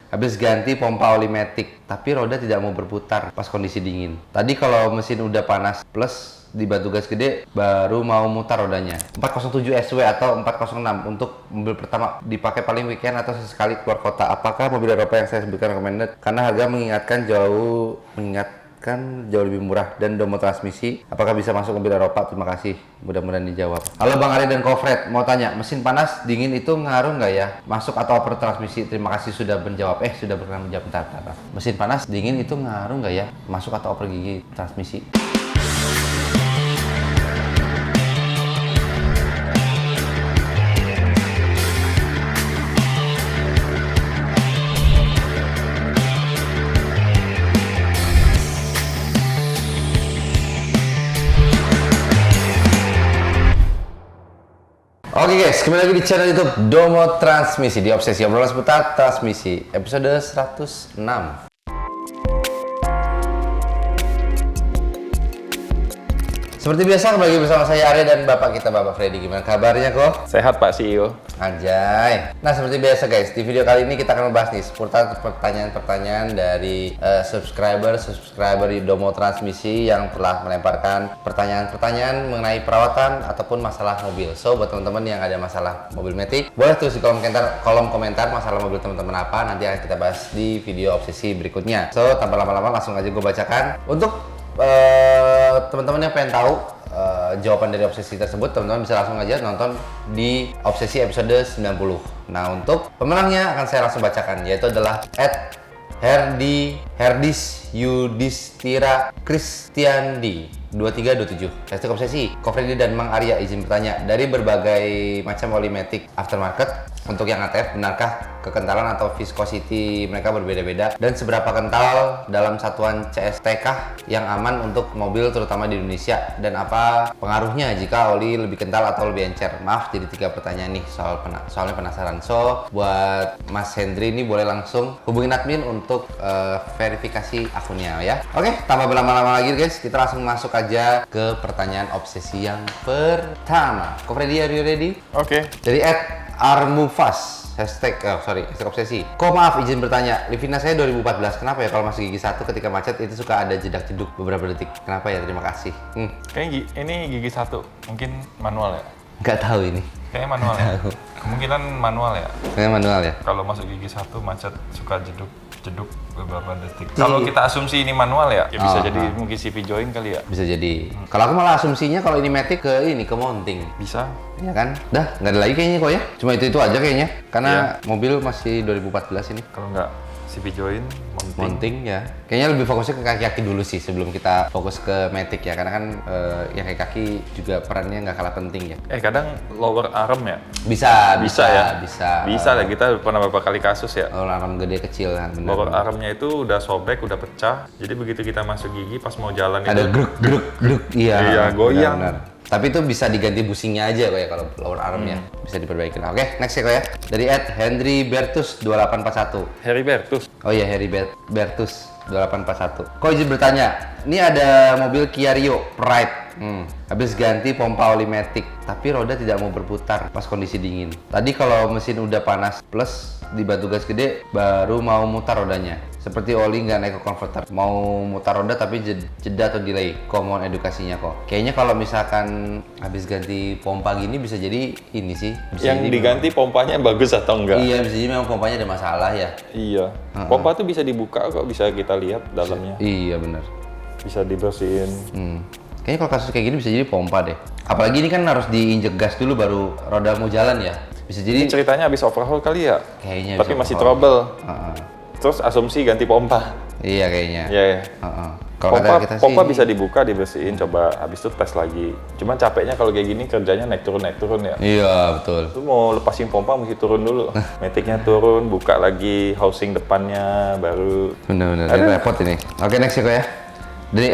Habis ganti pompa oli matic, tapi roda tidak mau berputar pas kondisi dingin. Tadi kalau mesin udah panas plus di batu gas gede baru mau mutar rodanya. 407 SW atau 406 untuk mobil pertama, dipakai paling weekend atau sesekali keluar kota. Apakah mobil Eropa yang saya sebutkan recommended? Karena harga mengingatkan jauh lebih murah dan domo transmisi. Apakah bisa masuk mobil Eropa? Terima kasih, mudah-mudahan dijawab. Halo Bang Ari dan Kofred, mau tanya, mesin panas dingin itu ngaruh nggak ya? Masuk atau oper transmisi? Terima kasih sudah menjawab. Sudah pernah menjawab. Bentar. Mesin panas dingin itu ngaruh nggak ya? Masuk atau oper gigi transmisi? Oke guys, kembali lagi di channel YouTube Domo Transmisi, di Obsesi obrolan seputar transmisi, episode 106. Seperti biasa, kembali lagi bersama saya Arya dan Bapak kita, Bapak Freddy. Gimana kabarnya kok? Sehat Pak CEO. Anjay. Nah, seperti biasa guys, di video kali ini kita akan membahas nih seputar pertanyaan-pertanyaan dari subscriber di Domo Transmisi yang telah melemparkan pertanyaan-pertanyaan mengenai perawatan ataupun masalah mobil. So, buat teman-teman yang ada masalah mobil matic, boleh tulis di kolom komentar masalah mobil teman-teman apa, nanti akan kita bahas di video obsesi berikutnya. So, tanpa lama-lama langsung aja gue bacakan. Untuk teman-teman yang pengen tahu jawaban dari obsesi tersebut, teman-teman bisa langsung aja nonton di obsesi episode 90. Nah, untuk pemenangnya akan saya langsung bacakan, yaitu adalah Herdis Yudhistira Kristiandi 2327. Hashtag obsesi. Kofredi dan Mang Arya izin bertanya, dari berbagai macam oli matic aftermarket untuk yang ATF, benarkah kekentalan atau viscosity mereka berbeda-beda, dan seberapa kental dalam satuan CSTK yang aman untuk mobil terutama di Indonesia, dan apa pengaruhnya jika oli lebih kental atau lebih encer? Maaf jadi 3 pertanyaan nih, soalnya penasaran. So buat Mas Hendri ini boleh langsung hubungin admin untuk verifikasi akunnya ya. Oke, tanpa berlama-lama lagi guys, kita langsung masuk aja ke pertanyaan obsesi yang pertama. Kofredi, are you ready? Oke. Dari @armufas hashtag obsesi. Kok maaf izin bertanya, Livina saya 2014. Kenapa ya kalau masuk gigi 1 ketika macet itu suka ada jedak-jeduk beberapa detik? Kenapa ya? Terima kasih. Kayaknya ini gigi 1, mungkin manual ya? Nggak tahu ini. Kayaknya manual ya? Kemungkinan manual ya? Kayaknya manual ya? Kalau masuk gigi 1 macet suka jeduk beberapa detik. Kalau kita asumsi ini manual ya bisa jadi mungkin CP join kali ya? Bisa jadi. Kalau aku malah asumsinya kalau ini matic ke mounting. Bisa. Ya kan? Dah, nggak ada lagi kayaknya kok ya. Cuma itu aja kayaknya. Karena mobil masih 2014 ini. Kalau nggak CP join, mounting ya. Kayaknya lebih fokusnya ke kaki-kaki dulu sih sebelum kita fokus ke matic ya. Karena kan yang kaki-kaki juga perannya nggak kalah penting ya. Kadang lower arm ya? Bisa ya? Bisa lah, kita pernah beberapa kali kasus ya. Kalau arm gede kecil kan. Lower armnya itu udah sobek, udah pecah. Jadi begitu kita masuk gigi pas mau jalan ada itu gruk. Iya, goyang. Benar. Tapi itu bisa diganti busingnya aja kok ya kalau lower armnya. Bisa diperbaiki. Oke, next ya kok ya. Dari @Henry Bertus 2841. Harry Bertus. Oh iya, Harry Bertus 2841. Kok izin bertanya, ini ada mobil Kia Rio Pride. Habis ganti pompa oli matic, tapi roda tidak mau berputar pas kondisi dingin. Tadi kalau mesin udah panas plus di batu gas gede baru mau mutar rodanya. Seperti oli nggak naik ke converter. Mau mutar roda tapi jeda atau delay. Kok mohon edukasinya kok. Kayaknya kalau misalkan habis ganti pompa gini bisa jadi ini sih. Bisa Yang jadi diganti pompanya bagus atau enggak? Iya, bisa jadi memang pompanya ada masalah ya. Iya. Pompa tuh bisa dibuka kok, bisa kita lihat dalamnya. Iya benar. Bisa dibersihin. Kayaknya kalau kasus kayak gini bisa jadi pompa deh. Apalagi ini kan harus diinjek gas dulu baru roda mau jalan ya. Bisa jadi Ini ceritanya habis overhaul kali ya? kayaknya Tapi bisa masih overhaul. trouble. Heeh. Terus asumsi ganti pompa. Iya kayaknya. Iya. Heeh. Kalau kata kita sih Pompa ini- bisa dibuka, dibersihin, coba habis itu tes lagi. Cuman capeknya kalau kayak gini kerjanya naik turun ya. Iya betul. Lu mau lepasin pompa mesti turun dulu. Maticnya turun, buka lagi housing depannya, baru Benar-benar. Ini repot ini. Oke, next ya kok ya. Dari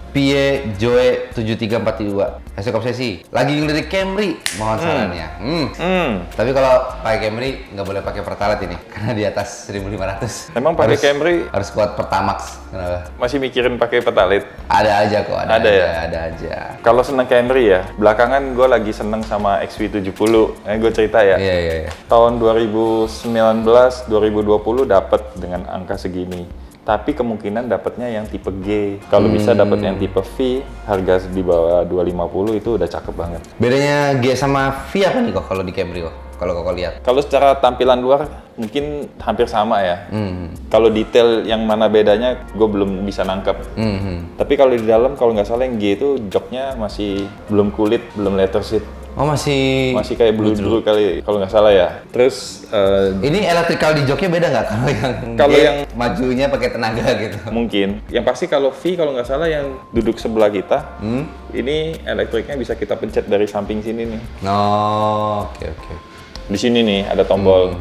Pie Joe 7342. Hashtag obsesi. Lagi ngelirik Camry, mohon sarannya. Tapi kalau pakai Camry nggak boleh pakai Pertalite ini, karena di atas 1.500. Emang pakai Camry harus kuat Pertamax. Kenapa? masih mikirin pakai Pertalite? Ada aja kok, ada Ada aja, ya? ada aja. Kalau seneng Camry ya, belakangan gue lagi seneng sama XV70. Gue cerita ya. Iya. Tahun 2019, 2020 dapat dengan angka segini. Tapi kemungkinan dapatnya yang tipe G. Kalau bisa dapat yang tipe V, harga di bawah 250 itu udah cakep banget. Bedanya G sama V apa nih kok kalau di Camry kok? Kalau kok lihat? Kalau secara tampilan luar mungkin hampir sama ya. Kalau detail yang mana bedanya, gue belum bisa nangkep. Tapi kalau di dalam, kalau nggak salah yang G itu joknya masih belum kulit, belum leather seat. Oh masih Kayak blue kali, kalau nggak salah ya. Terus ini elektrikal di joknya beda nggak Kalau G yang majunya pakai tenaga gitu? mungkin. Yang pasti kalau V, kalau nggak salah yang duduk sebelah kita, ini elektriknya bisa kita pencet dari samping sini nih. Oke. Di sini nih ada tombol,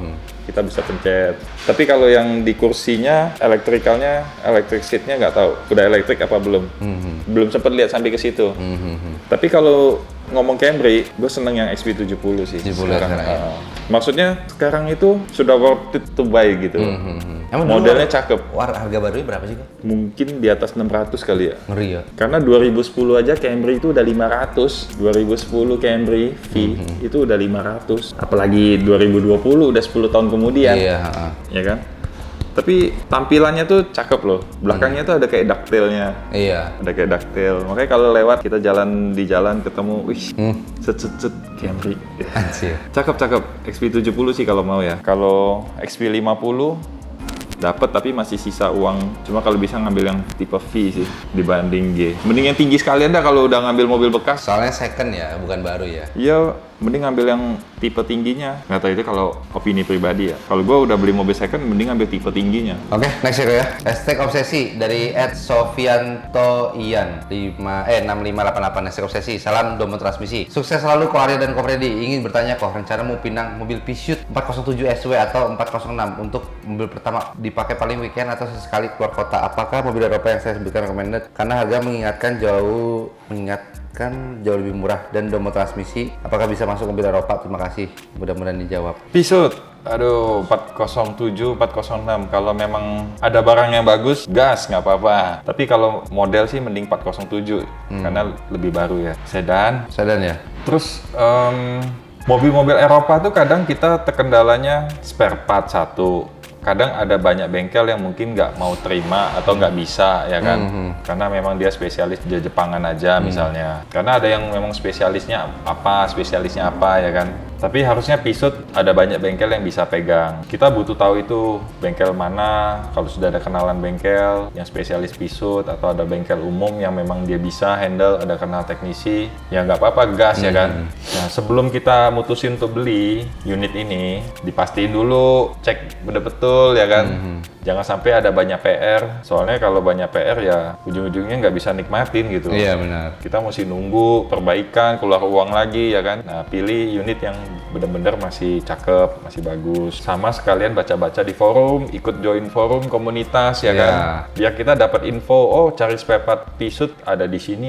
kita bisa pencet. Tapi kalau yang di kursinya, electric seatnya nggak tahu. Udah elektrik apa belum? Belum sempat lihat sampai ke situ. Tapi kalau ngomong Camry, gue seneng yang XV70 sih. 70 sekarang. sekarang ya. Maksudnya sekarang itu sudah worth it to buy gitu. Emang dulu Modelnya cakep. harga barunya berapa sih kok? Mungkin di atas 600 kali ya. Ngeri ya? Karena 2010 aja Camry itu udah 500. 2010 Camry V itu udah 500. Apalagi 2020 udah 10 tahun kemudian. Iya. Ya kan? Tapi tampilannya tuh cakep loh. Belakangnya tuh ada kayak ducktail-nya. Iya. Ada kayak ducktail. Makanya kalau lewat kita jalan di jalan ketemu, wih, set Camry. Anjir. Cakep. XV70 sih kalau mau ya. Kalau XV50 dapat tapi masih sisa uang. Cuma kalau bisa ngambil yang tipe V sih dibanding G. Mending yang tinggi sekalian dah kalau udah ngambil mobil bekas. Soalnya second ya, bukan baru ya. Iya, mending ngambil yang tipe tingginya. Nggak tahu itu kalau opini pribadi ya. Kalau gue udah beli mobil second, mending ngambil tipe tingginya. Oke, next ya. Hashtag obsesi dari @sofiantoian 6588. Hashtag obsesi. Salam Domo Transmisi. Sukses selalu Ko Arya dan Ko Freddy. Ingin bertanya kok rencana mau pinang mobil Peugeot 407 SW atau 406 untuk mobil pertama dipakai paling weekend atau sesekali keluar kota. Apakah mobil Eropa yang saya sebutkan recommended? Karena harga mengingatkan jauh lebih murah dan Domo Transmisi. Apakah bisa masuk mobil Eropa? Terima kasih. Mudah-mudahan dijawab. Peugeot, aduh 407, 406. Kalau memang ada barang yang bagus, gas nggak apa-apa. Tapi kalau model sih mending 407 karena lebih baru ya. Sedan ya? Terus mobil-mobil Eropa tuh kadang kita terkendalanya spare part satu. Kadang ada banyak bengkel yang mungkin nggak mau terima atau nggak bisa ya kan, karena memang dia spesialis di Jepangan aja misalnya. Karena ada yang memang spesialisnya apa ya kan. Tapi harusnya Peugeot ada banyak bengkel yang bisa pegang. Kita butuh tahu itu bengkel mana, kalau sudah ada kenalan bengkel yang spesialis Peugeot atau ada bengkel umum yang memang dia bisa handle, ada kenal teknisi, ya nggak apa-apa gas ya kan. Nah sebelum kita mutusin untuk beli unit ini, dipastiin dulu, cek betul-betul ya kan. Jangan sampai ada banyak PR, soalnya kalau banyak PR ya ujung-ujungnya nggak bisa nikmatin gitu. Iya benar. Kita mesti nunggu perbaikan, keluar uang lagi ya kan. Nah pilih unit yang bener-bener masih cakep, masih bagus. Sama sekalian baca-baca di forum, ikut join forum komunitas ya kan. Biar kita dapat info, oh cari spare part Peugeot ada di sini,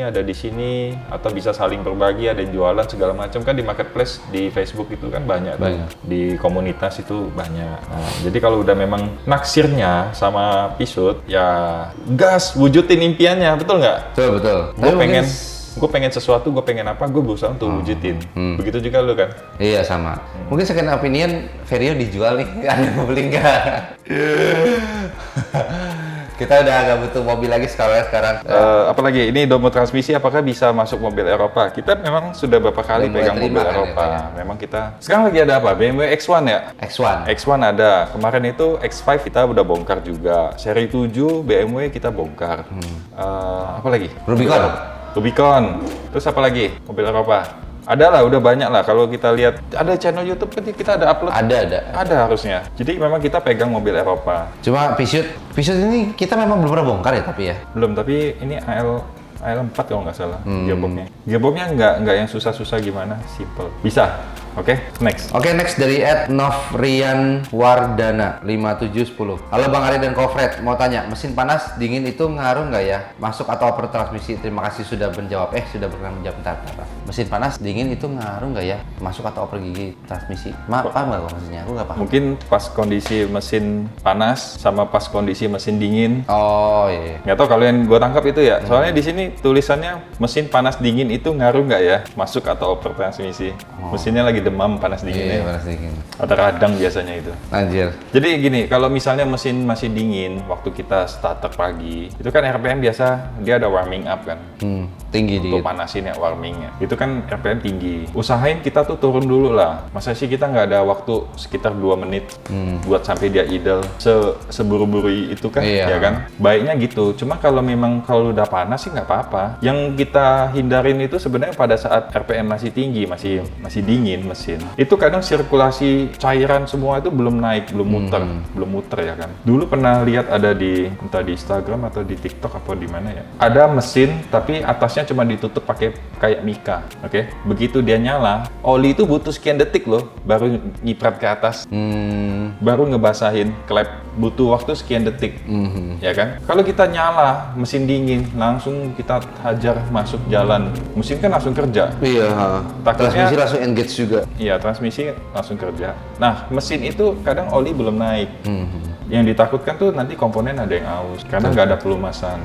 atau bisa saling berbagi, ada yang jualan segala macam kan di marketplace di Facebook itu kan banyak. Di komunitas itu banyak. Nah, jadi kalau udah memang naksirnya sama Peugeot, ya gas, wujudin impiannya, betul nggak? Betul. Gue pengen sesuatu, gue pengen apa, gue berusaha untuk wujudin. Begitu juga lu kan? Iya sama. Mungkin second opinion Vario dijual nih, ada yang mau beli nggak? Kita udah nggak butuh mobil lagi sekarang. Apalagi ini Domo Transmisi, apakah bisa masuk mobil Eropa? Kita memang sudah beberapa kali pegang mobil Eropa. Ya. Memang kita sekarang lagi ada apa? BMW X1 ya? X1 ada. Kemarin itu X5 kita udah bongkar juga. Seri 7 BMW kita bongkar. Apa lagi? Rubicon. Terus apa lagi? Mobil Eropa. Ada lah, udah banyak lah. Kalau kita lihat, ada channel YouTube kan kita ada upload. Ada harusnya. Jadi memang kita pegang mobil Eropa. Cuma Peugeot ini kita memang belum pernah bongkar ya tapi ya? Belum, tapi ini AL4 kalau nggak salah gearboxnya. Gearboxnya nggak yang susah-susah gimana, simple. Bisa. Oke, next. Oke, next dari @Novrian Wardana 5710. Halo Bang Ari dan Kofred, mau tanya, mesin panas dingin itu ngaruh nggak ya? Masuk atau oper transmisi? Terima kasih sudah menjawab. Sudah berkenan menjawab. Bentar. Mesin panas dingin itu ngaruh nggak ya? Masuk atau oper gigi transmisi? Paham nggak kok maksudnya? Aku nggak paham. Mungkin pas kondisi mesin panas sama pas kondisi mesin dingin. Oh iya. Nggak tahu kalian gue tangkap itu ya. Soalnya di sini tulisannya mesin panas dingin itu ngaruh nggak ya? Masuk atau oper transmisi? Mesinnya lagi demam panas dinginnya. Iya, panas dingin. Atau radang biasanya itu. Anjir. Jadi gini, kalau misalnya mesin masih dingin waktu kita starter pagi, itu kan RPM biasa dia ada warming up kan. Tinggi Untuk dikit. panasin ya warmingnya. Itu kan RPM tinggi. Usahain kita tuh turun dulu lah. Masa sih kita nggak ada waktu sekitar 2 menit buat sampai dia idle seburu-buru itu kan, Iya. ya kan? Baiknya gitu. Cuma kalau memang kalau udah panas sih nggak apa-apa. Yang kita hindarin itu sebenarnya pada saat RPM masih tinggi, masih dingin mesin. Itu kadang sirkulasi cairan semua itu belum naik, belum muter ya kan. Dulu pernah lihat ada entah di Instagram atau di TikTok apa di mana ya. Ada mesin tapi atasnya cuma ditutup pakai kayak mika. Oke. Begitu dia nyala, oli itu butuh sekian detik loh baru nyiprat ke atas. Baru ngebasahin klep, butuh waktu sekian detik. Ya kan? Kalau kita nyala mesin dingin, langsung kita hajar masuk jalan. Mesin kan langsung kerja. Iya. Takutnya- Transmisi langsung engage juga. Iya, transmisi langsung kerja. Nah, mesin itu kadang oli belum naik. Yang ditakutkan tuh nanti komponen ada yang aus karena nggak ada pelumasan.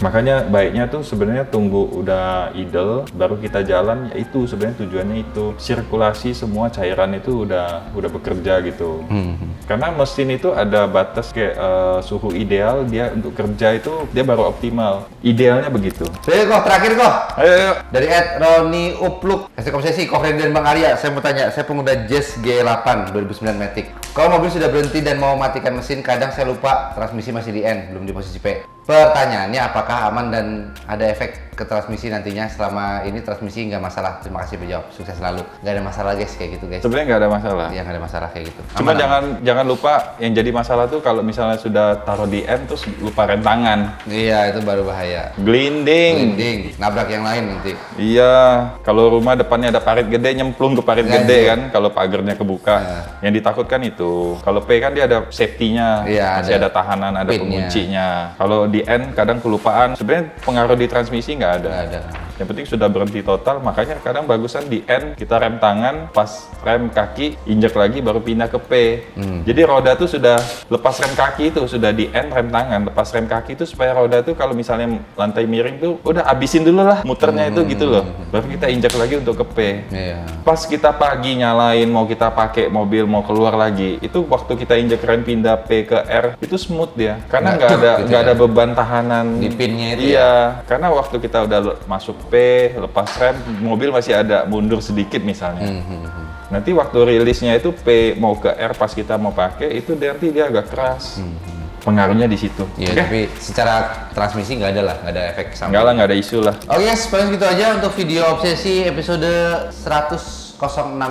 Makanya baiknya tuh sebenarnya tunggu udah idle baru kita jalan. Ya itu sebenarnya tujuannya itu sirkulasi semua cairan itu udah bekerja gitu. Karena mesin itu ada batas kayak suhu ideal dia untuk kerja itu dia baru optimal. Idealnya begitu. Oke kok, terakhir kok. Ayo. Dari Roni Upluk, kasih obsesi, Kofred dan Bang Arya. Saya mau tanya, saya pengguna Jazz G8 2009 Matic. Kalau mobil sudah berhenti dan mau matikan mesin, kadang saya lupa transmisi masih di N, belum di posisi P. Pertanyaannya, apakah aman dan ada efek ke transmisi nantinya? Selama ini transmisi nggak masalah. Terima kasih berjawab. Sukses selalu. Nggak ada masalah guys, kayak gitu guys. Sebenarnya nggak ada masalah. Iya, nggak ada masalah kayak gitu. Cuma Aman. jangan lupa yang jadi masalah tuh kalau misalnya sudah taruh di N terus lupa rem tangan. Iya, itu baru bahaya. Glinding. Blending, nabrak yang lain nanti. Iya, kalau rumah depannya ada parit gede nyemplung ke parit Iya, gede iya. kan kalau pagarnya kebuka. Yang ditakutkan itu. Kalau P kan dia ada safety-nya, Iya, masih ada ada tahanan, ada pinnya. penguncinya. Kalau di N kadang kelupaan. Sebenarnya pengaruh di transmisi nggak ada. Nggak ada. Yang penting sudah berhenti total, makanya kadang bagusan di N kita rem tangan, pas rem kaki injek lagi baru pindah ke P. Jadi roda tuh sudah lepas rem kaki itu sudah di N rem tangan, lepas rem kaki itu supaya roda tuh kalau misalnya lantai miring tuh udah abisin dulu lah muternya itu gitu loh. Baru kita injek lagi untuk ke P. Iya. Pas kita pagi nyalain mau kita pakai mobil mau keluar lagi, itu waktu kita injek rem pindah P ke R itu smooth dia, karena Nggak cuk gitu nggak ya. ada beban tahanan Di pinnya itu iya, karena waktu kita udah masuk P, lepas rem, mobil masih ada mundur sedikit misalnya. Nanti waktu rilisnya itu P mau ke R pas kita mau pakai itu nanti dia agak keras. Pengaruhnya di situ. Iya, Oke? tapi secara transmisi nggak ada lah, nggak ada efek samping. Enggak lah, nggak ada isu lah. Oke guys, paling gitu aja untuk video obsesi episode 106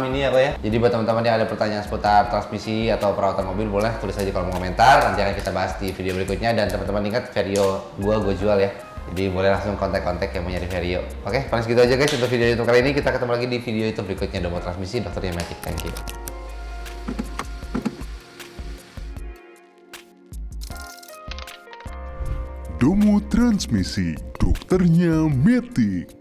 ini ya kok ya. Jadi buat teman-teman yang ada pertanyaan seputar transmisi atau perawatan mobil, boleh tulis aja kalau mau komentar. Nanti akan kita bahas di video berikutnya. Dan teman-teman ingat Vario gue jual ya. Jadi boleh langsung kontak-kontak yang mau nyari Vario. Oke, paling segitu aja guys untuk video YouTube kali ini. Kita ketemu lagi di video YouTube berikutnya. Domo Transmisi, Dr. Matic. Thank you. Domo Transmisi, dokternya Matic.